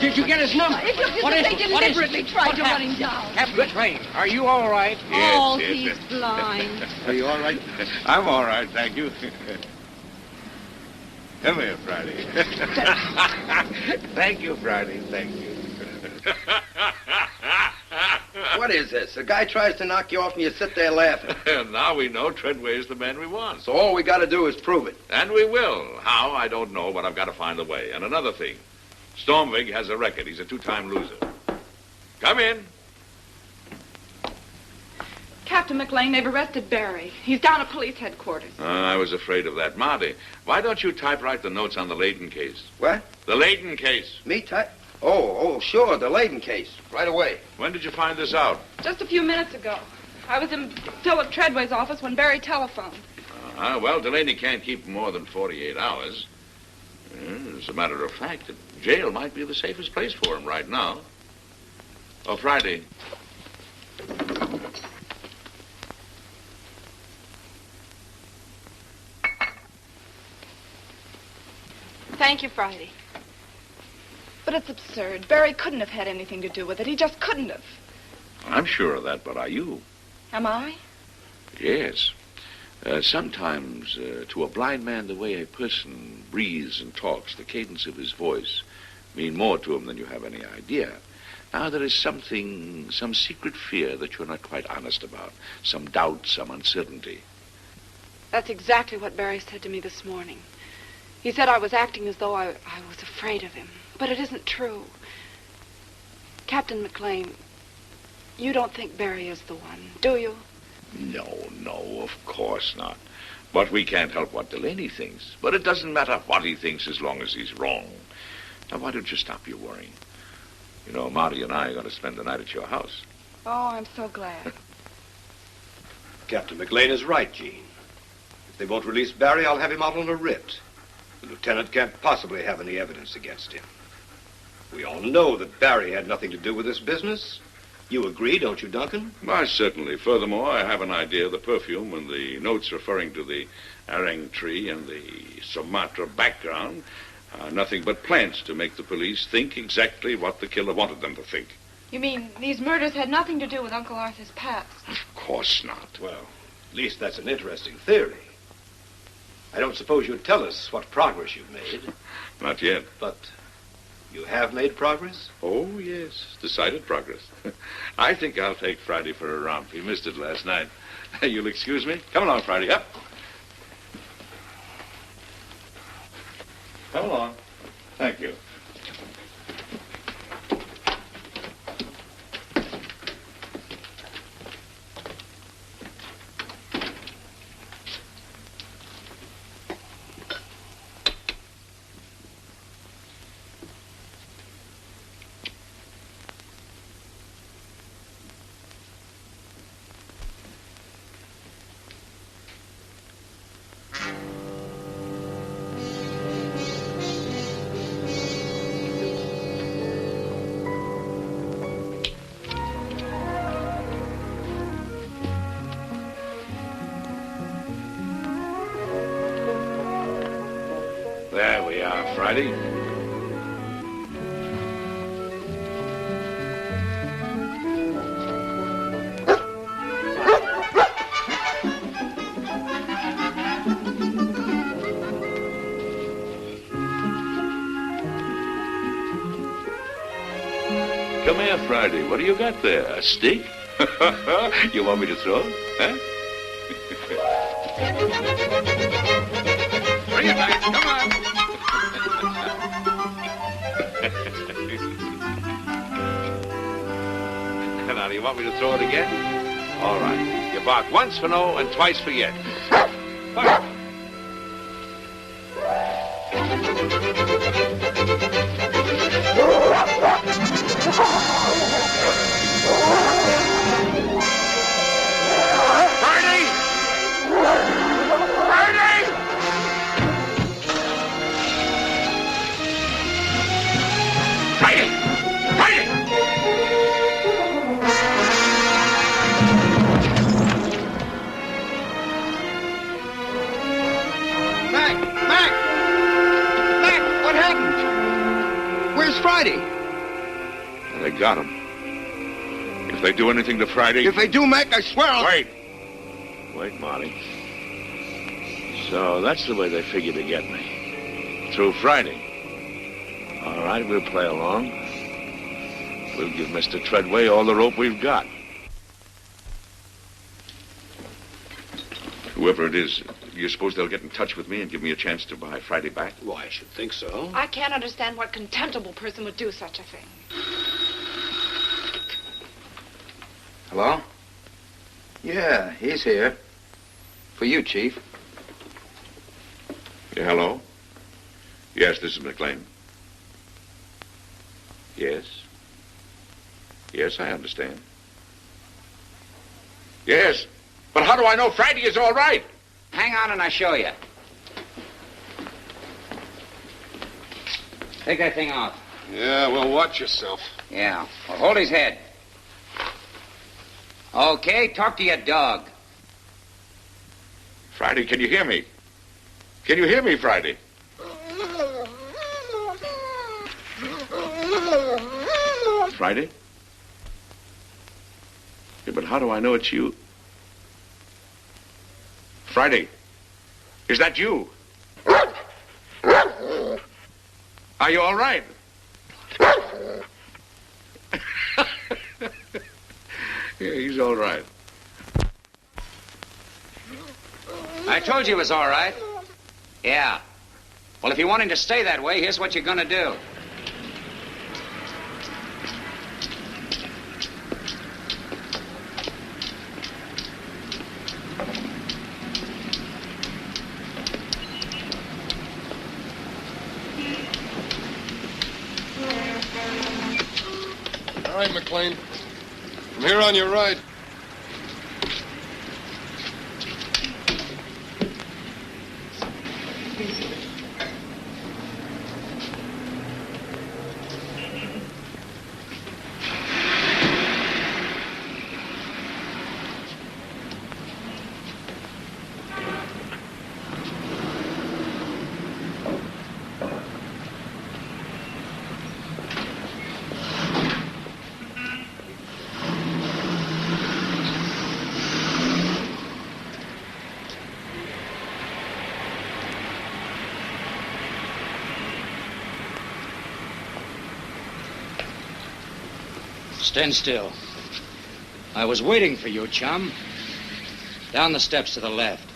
Q: Did you get his number? If you deliberately tried to run him down.
E: Captain Maclain, are you all right?
Q: Oh,
F: Yes.
Q: he's blind.
D: Are you all right?
F: I'm all right, thank you. Come here, Friday. Thank you, Friday, thank you.
I: What is this? A guy tries to knock you off and you sit there laughing.
F: Now we know Treadway is the man we want.
I: So all we got to do is prove it.
F: And we will. How, I don't know, but I've got to find a way. And another thing, Stormwig has a record. He's a two-time loser. Come in.
K: Captain Maclain, they've arrested Barry. He's down at police headquarters.
F: I was afraid of that. Marty, why don't you typewrite the notes on the Langton case?
I: What?
F: The Langton case.
I: Me type? Oh, sure, the Langton case. Right away.
F: When did you find this out?
K: Just a few minutes ago. I was in Philip Treadway's office when Barry telephoned.
F: Well, Delaney can't keep more than 48 hours. As a matter of fact, the jail might be the safest place for him right now. Oh, Friday.
K: Thank you, Friday. But it's absurd. Barry couldn't have had anything to do with it. He just couldn't have.
F: I'm sure of that, but are you?
K: Am I?
F: Yes. Sometimes, to a blind man, the way a person breathes and talks, the cadence of his voice, mean more to him than you have any idea. Now, there is some secret fear that you're not quite honest about, some doubt, some uncertainty.
K: That's exactly what Barry said to me this morning. He said I was acting as though I was afraid of him. But it isn't true. Captain Maclain, you don't think Barry is the one, do you?
F: No, of course not. But we can't help what Delaney thinks. But it doesn't matter what he thinks as long as he's wrong. Now, why don't you stop your worrying? You know, Marty and I are going to spend the night at your house.
K: Oh, I'm so glad.
D: Captain Maclain is right, Jean. If they won't release Barry, I'll have him out on a writ. The lieutenant can't possibly have any evidence against him. We all know that Barry had nothing to do with this business. You agree, don't you, Duncan?
F: Why, certainly. Furthermore, I have an idea the perfume and the notes referring to the arang tree and the Sumatra background are nothing but plants to make the police think exactly what the killer wanted them to think.
K: You mean these murders had nothing to do with Uncle Arthur's past?
F: Of course not.
D: Well, at least that's an interesting theory. I don't suppose you'd tell us what progress you've made.
F: Not yet.
D: But you have made progress?
F: Oh, yes. Decided progress. I think I'll take Friday for a romp. He missed it last night. You'll excuse me? Come along, Friday. Up. Come along. Thank you. There we are, Friday. Come here, Friday. What do you got there? A steak? You want me to throw it? Huh? Bring it back. Come on. Now, do you want me to throw it again? All right. You bark once for no and twice for yes. Fire.
I: Friday.
F: They got him. If they do anything to Friday...
I: If they do, Mac, I swear I'll...
F: Wait. Wait, Marty. So that's the way they figure to get me. Through Friday. All right, we'll play along. We'll give Mr. Treadway all the rope we've got. Whoever it is, you suppose they'll get in touch with me and give me a chance to buy Friday back?
D: Well, I should think so.
K: I can't understand what contemptible person would do such a thing.
H: Hello? Yeah, he's here. For you, Chief.
F: Yeah, hello? Yes, this is Maclain. Yes? Yes, I understand. Yes, but how do I know Friday is all right?
E: Hang on and I'll show you. Take that thing off.
J: Yeah, well, watch yourself.
E: Yeah. Well, hold his head. Okay, talk to your dog.
F: Friday, can you hear me? Can you hear me, Friday? Friday? Yeah, but how do I know it's you? Friday, is that you? Are you all right? Yeah, he's all right.
E: I told you it was all right. Yeah. Well, if you want him to stay that way, here's what you're gonna do.
J: All right, Maclain. From here on your right.
E: Stand still. I was waiting for you, chum. Down the steps to the left.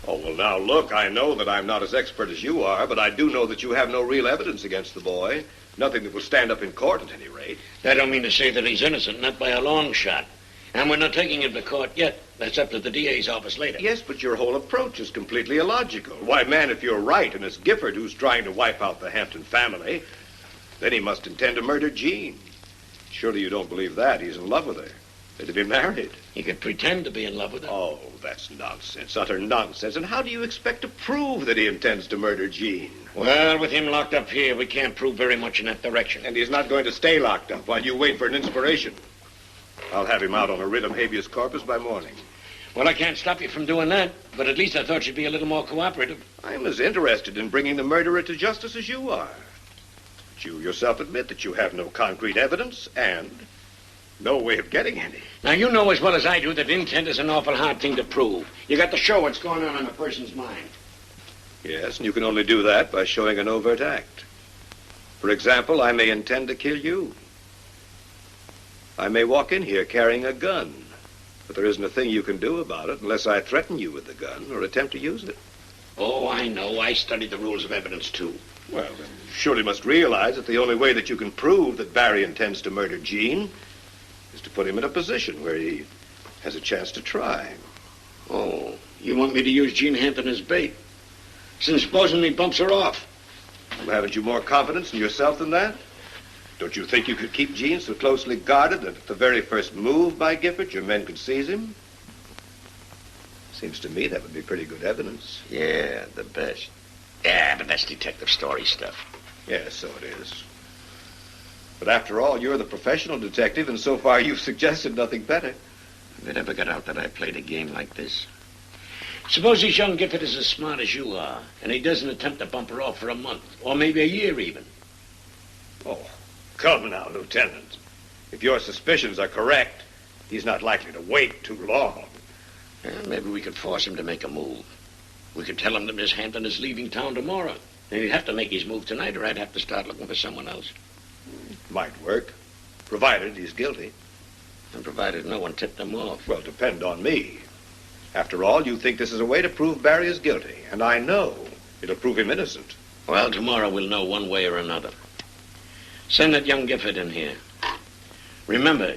T: Oh, well, now, look, I know that I'm not as expert as you are, but I do know that you have no real evidence against the boy. Nothing that will stand up in court, at any rate.
L: I don't mean to say that he's innocent, not by a long shot. And we're not taking him to court yet. That's up to the DA's office later.
T: Yes, but your whole approach is completely illogical. Why, man, if you're right, and it's Gifford who's trying to wipe out the Hampton family, then he must intend to murder Jean. Surely you don't believe that. He's in love with her. They're to be married.
L: He could pretend to be in love with her.
T: Oh, that's nonsense, utter nonsense. And how do you expect to prove that he intends to murder Jean?
L: Well, with him locked up here, we can't prove very much in that direction.
T: And he's not going to stay locked up while you wait for an inspiration. I'll have him out on a writ of habeas corpus by morning.
L: Well, I can't stop you from doing that, but at least I thought you'd be a little more cooperative.
T: I'm as interested in bringing the murderer to justice as you are. But you yourself admit that you have no concrete evidence and no way of getting any.
L: Now, you know as well as I do that intent is an awful hard thing to prove. You got to show what's going on in a person's mind.
T: Yes, and you can only do that by showing an overt act. For example, I may intend to kill you. I may walk in here carrying a gun, but there isn't a thing you can do about it unless I threaten you with the gun or attempt to use it.
L: Oh, I know. I studied the rules of evidence, too.
T: Well, then you surely must realize that the only way that you can prove that Barry intends to murder Jean is to put him in a position where he has a chance to try.
L: Oh, you want me to use Jean Hampton as bait? Since supposing he bumps her off.
T: Well, haven't you more confidence in yourself than that? Don't you think you could keep Jean so closely guarded that at the very first move by Gifford, your men could seize him? Seems to me that would be pretty good evidence.
L: Yeah, the best. Yeah, but that's detective story stuff.
T: Yes, so it is. But after all, you're the professional detective, and so far you've suggested nothing better.
L: If it ever got out that I played a game like this. Suppose this young Gifford is as smart as you are, and he doesn't attempt to bump her off for a month, or maybe a year even.
T: Oh, come now, Lieutenant. If your suspicions are correct, he's not likely to wait too long.
L: Well, maybe we could force him to make a move. We could tell him that Miss Hampton is leaving town tomorrow. And he'd have to make his move tonight, or I'd have to start looking for someone else.
T: Might work, provided he's guilty.
L: And provided no one tipped him off.
T: Well, depend on me. After all, you think this is a way to prove Barry is guilty, and I know it'll prove him innocent.
L: Well, tomorrow we'll know one way or another. Send that young Gifford in here. Remember,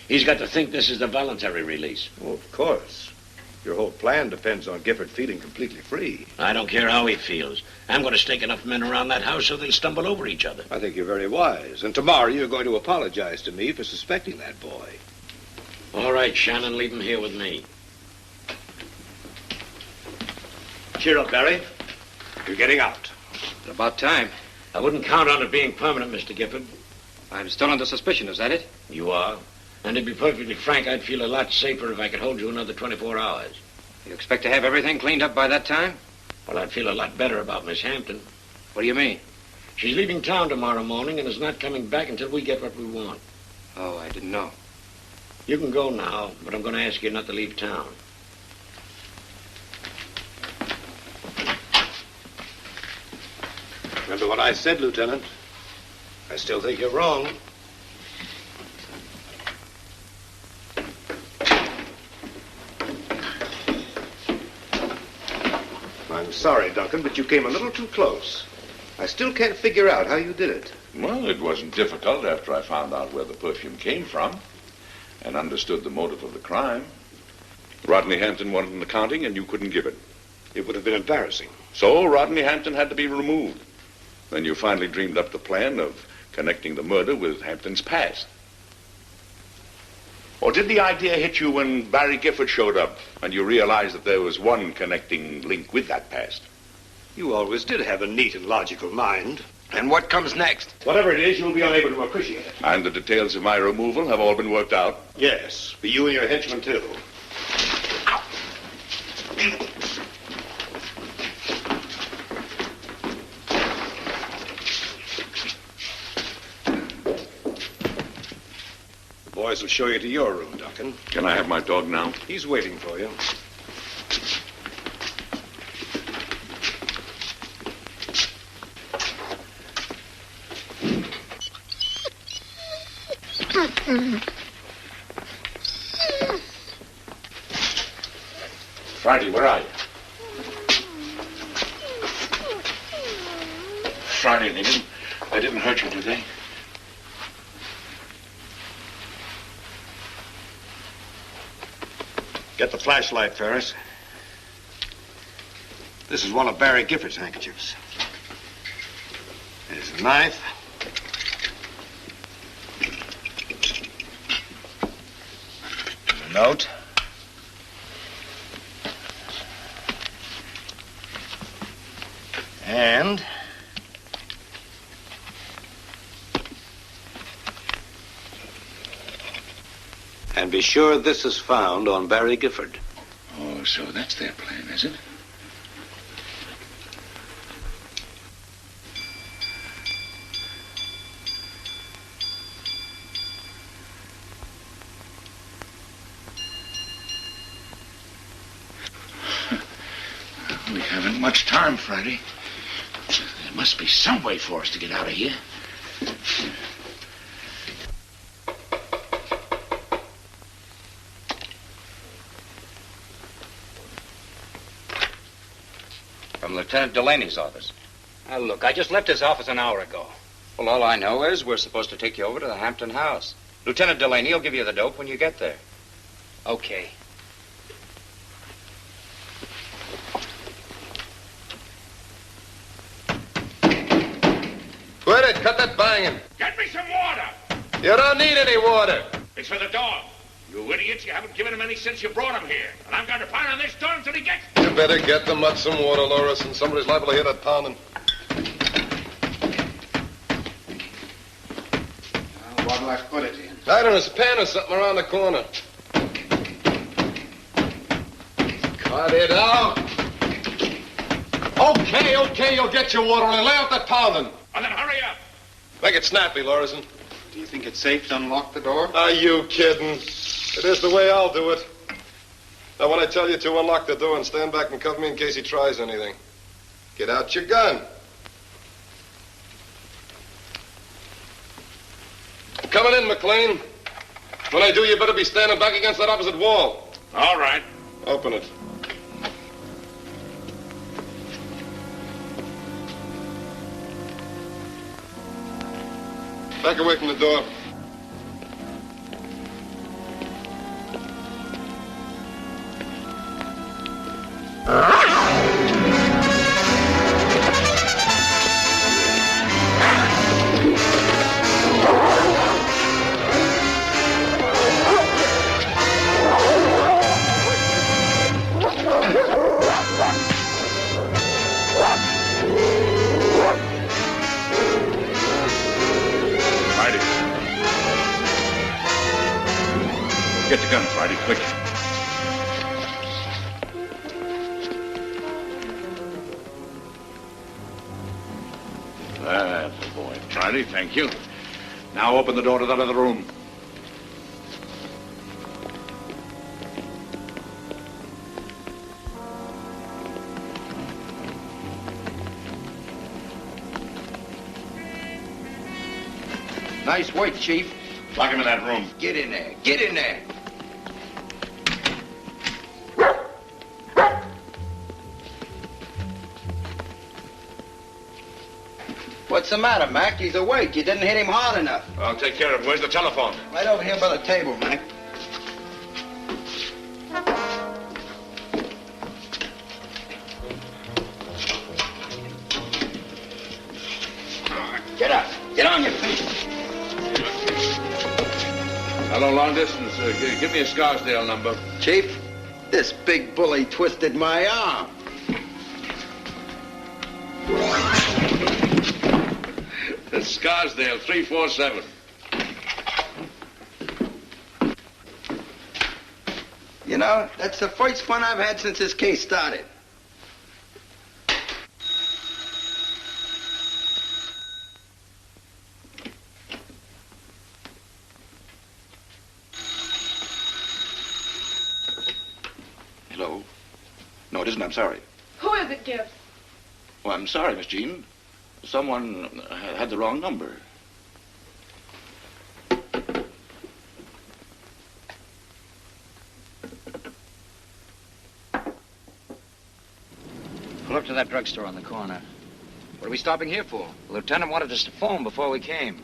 L: he's got to think this is the voluntary release.
T: Oh, of course. Your whole plan depends on Gifford feeling completely free.
L: I don't care how he feels. I'm going to stake enough men around that house so they'll stumble over each other.
T: I think you're very wise. And tomorrow you're going to apologize to me for suspecting that boy.
L: All right, Shannon, leave him here with me.
T: Cheer up, Barry. You're getting out.
E: About time.
L: I wouldn't count on it being permanent, Mr. Gifford.
E: I'm still under suspicion, is that it?
L: You are. And to be perfectly frank, I'd feel a lot safer if I could hold you another 24 hours.
E: You expect to have everything cleaned up by that time?
L: Well, I'd feel a lot better about Miss Hampton.
E: What do you mean?
L: She's leaving town tomorrow morning and is not coming back until we get what we want.
E: Oh, I didn't know.
L: You can go now, but I'm going to ask you not to leave town.
T: Remember what I said, Lieutenant? I still think you're wrong. I'm sorry, Duncan, but you came a little too close. I still can't figure out how you did it.
F: Well, it wasn't difficult after I found out where the perfume came from and understood the motive of the crime. Rodney Hampton wanted an accounting, and you couldn't give it.
T: It would have been embarrassing.
F: So Rodney Hampton had to be removed. Then you finally dreamed up the plan of connecting the murder with Hampton's past. Or did the idea hit you when Barry Gifford showed up and you realized that there was one connecting link with that past?
T: You always did have a neat and logical mind.
S: And what comes next?
T: Whatever it is, you'll be unable to appreciate it.
F: And the details of my removal have all been worked out?
T: Yes, for you and your henchmen, too. The boys will show you to your room, Duncan.
F: Can I have my dog now?
T: He's waiting for you.
F: Friday, where are you? Friday, they didn't hurt you, did they?
T: Get the flashlight, Ferris. This is one of Barry Gifford's handkerchiefs. There's a knife. A note. And be sure this is found on Barry Gifford.
F: Oh, so that's their plan, is it? We haven't much time, Friday. There must be some way for us to get out of here.
E: From Lieutenant Delaney's office.
A: Now, look, I just left his office an hour ago.
E: Well, all I know is we're supposed to take you over to the Hampton house. Lieutenant Delaney will give you the dope when you get there.
A: Okay.
U: Quit it. Cut that banging.
L: Get me some water.
U: You don't need any water.
L: It's for the dog. You idiots, you haven't given him any since you brought him here. And I'm going to pound on this door until he gets...
U: You better get the mud some water, Loris, and somebody's liable to hear that pounding.
J: What'll I put it in?
U: I don't know, his pan or something around the corner. Cut it out. Okay, you'll get your water. Only lay out that pounding.
L: Well, then hurry up.
U: Make it snappy, Lorison.
J: Do you think it's safe to unlock the door?
U: Are you kidding? It is the way I'll do it. Now, when I tell you to unlock the door and stand back and cover me in case he tries anything. Get out your gun. Coming in, Maclain. When I do, you better be standing back against that opposite wall.
L: All right.
U: Open it. Back away from the door.
F: Get the gun, Friday, quick. That's the boy. Friday, thank you. Now open the door to that other room.
H: Nice work, Chief.
F: Lock him in that room.
H: Get in there. Get in there. What's the matter, Mac? He's awake. You didn't hit him hard enough.
F: I'll take care of him. Where's the telephone?
H: Right over here by the table, Mac. Get up. Get on your feet.
F: Hello, long distance. Give me a Scarsdale number.
H: Chief, this big bully twisted my arm.
F: It's Scarsdale, 347.
H: You know, that's the first fun I've had since this case started.
F: it isn't. I'm sorry.
K: Who is it, Gibbs?
F: Well, I'm sorry, Miss Jean. Someone had the wrong number.
E: Pull up to that drugstore on the corner. What are we stopping here for? The lieutenant wanted us to phone before we came.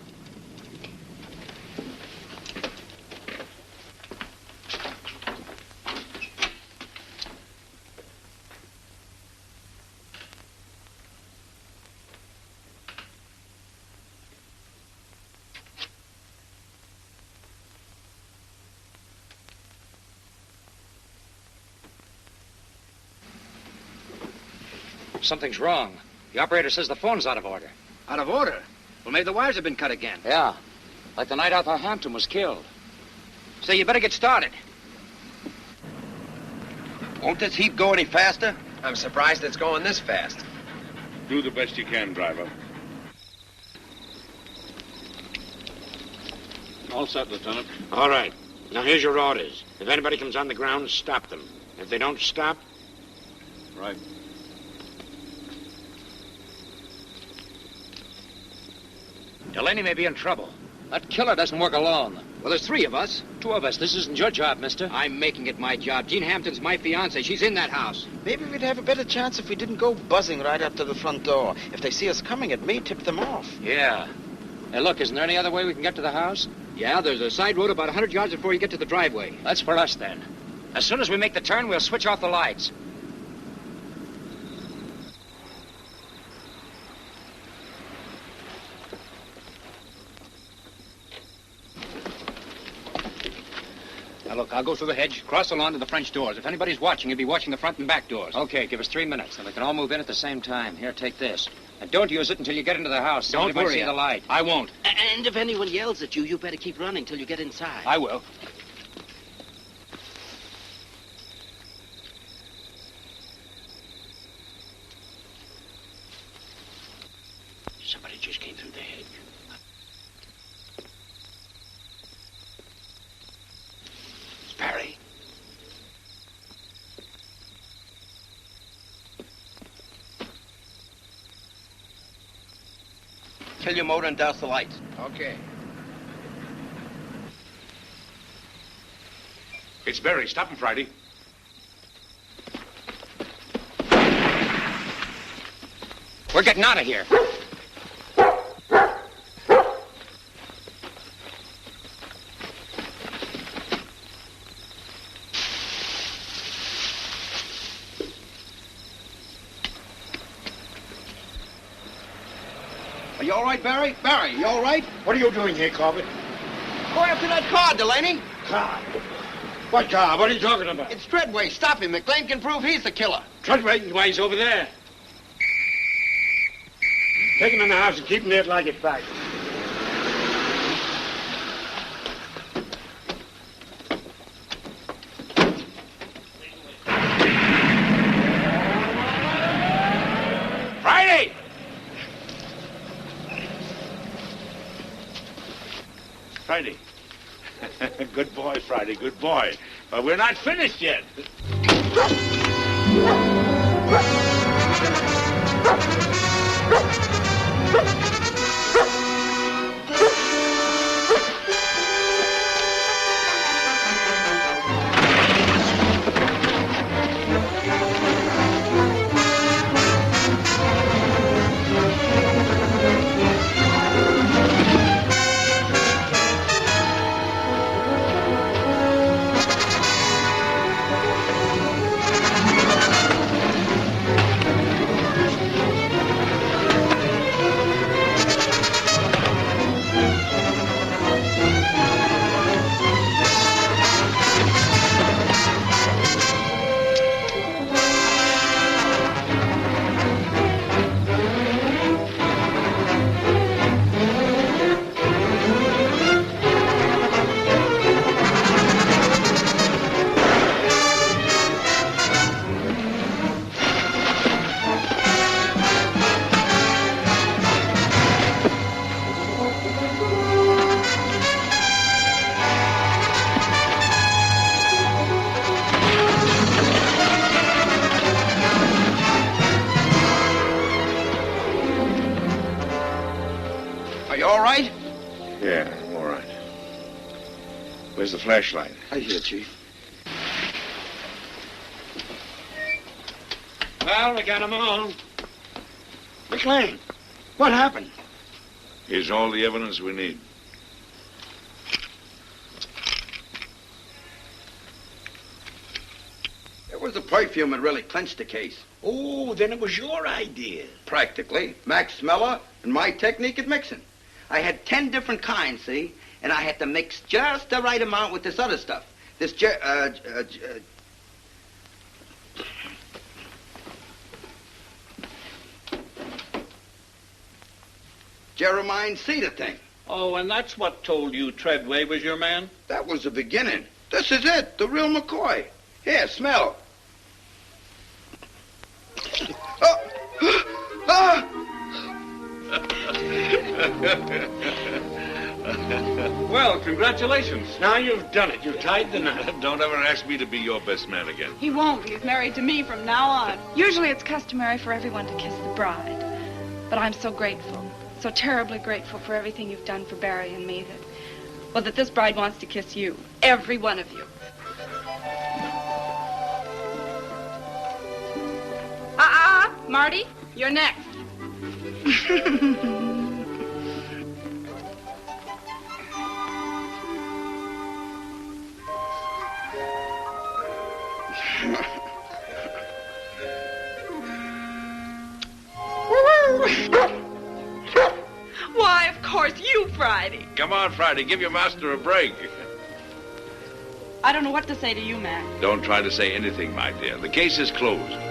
E: Something's wrong. The operator says the phone's out of order.
A: Out of order? Well, maybe the wires have been cut again.
E: Yeah. Like the night Arthur Hampton was killed.
A: Say, you better get started.
H: Won't this heap go any faster?
A: I'm surprised it's going this fast.
F: Do the best you can, driver.
L: All set, Lieutenant. All right. Now, here's your orders. If anybody comes on the ground, stop them. If they don't stop...
T: Right.
E: Delaney may be in trouble. That killer doesn't work alone.
A: Well, there's 3 of us.
E: 2 of us. This isn't your job, mister.
A: I'm making it my job. Jean Hampton's my fiancé. She's in that house.
S: Maybe we'd have a better chance if we didn't go buzzing right up to the front door. If they see us coming, it may tip them off.
E: Yeah. Hey, look, isn't there any other way we can get to the house?
A: Yeah, there's a side road about 100 yards before you get to the driveway.
E: That's for us, then. As soon as we make the turn, we'll switch off the lights.
A: Now, look, I'll go through the hedge, cross the lawn to the French doors. If anybody's watching, you'll be watching the front and back doors.
E: Okay, give us 3 minutes, and we can all move in at the same time. Here, take this. And don't use it until you get into the house.
A: Don't
E: Somebody might
A: worry.
E: see the light.
A: I won't.
S: And if anyone yells at you, you better keep running till you get inside.
A: I will.
L: Somebody just came through the hedge. It's Barry.
H: Kill your motor and douse the lights.
A: Okay.
F: It's Barry. Stop him, Friday.
A: We're getting out of here.
I: Are you all right, Barry? Barry, you all right?
L: What are you doing here, Corbett?
H: Go after that car, Delaney.
L: Car? What car? What are you talking about?
H: It's Treadway. Stop him. McLean can prove he's the killer.
L: Treadway? Why, he's over there. Take him in the house and keep him there till I get back. Friday! Friday. Good boy, Friday, good boy. But we're not finished yet.
H: all right?
F: Yeah, all right. Where's the flashlight?
H: Right here, Chief.
L: Well, we got 'em all. Maclain, what happened?
F: Here's all the evidence we need.
H: It was the perfume that really clinched the case.
L: Oh, then it was your idea.
H: Practically. Max smeller and my technique at mixing. I had 10 different kinds, see? And I had to mix just the right amount with this other stuff. This Jeremiah cedar thing.
B: Oh, and that's what told you Treadway was your man?
H: That was the beginning. This is it, the real McCoy. Here, smell.
L: Well, congratulations. Now you've done it. You've tied the knot.
F: Don't ever ask me to be your best man again.
K: He won't. He's married to me from now on.
C: Usually it's customary for everyone to kiss the bride. But I'm so grateful, so terribly grateful for everything you've done for Barry and me that this bride wants to kiss you. Every one of you. Marty, you're next. Why, of course, you, Friday.
F: Come on, Friday. Give your master a break.
K: I don't know what to say to you, man.
F: Don't try to say anything, my dear. The case is closed.